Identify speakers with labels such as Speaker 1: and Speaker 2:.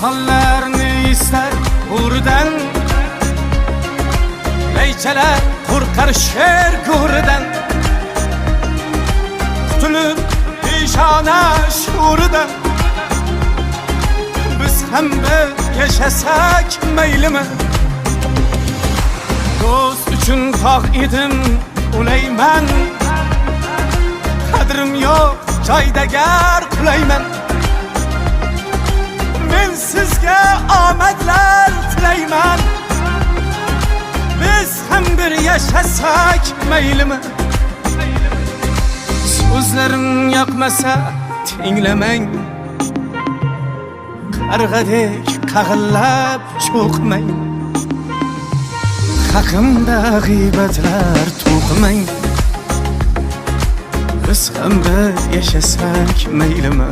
Speaker 1: Hallarni ister buradan, Leyçeler korkar şer gurdan, Kutulur işana şuurdan. Biz hem de yaşasak meylimi, dost üçün tağ idim uleymen, Kadrim yok joydagar qulayman. Men sizga omadlar tilayman. Biz ham bir yaşasak meylimi, so'zlarim yoqmasa tinglamang. Qarg'adek qag'illab cho'qmang. Haqimda g'iybatlar to'qimang. Biz ham bir yaşasak meylimi,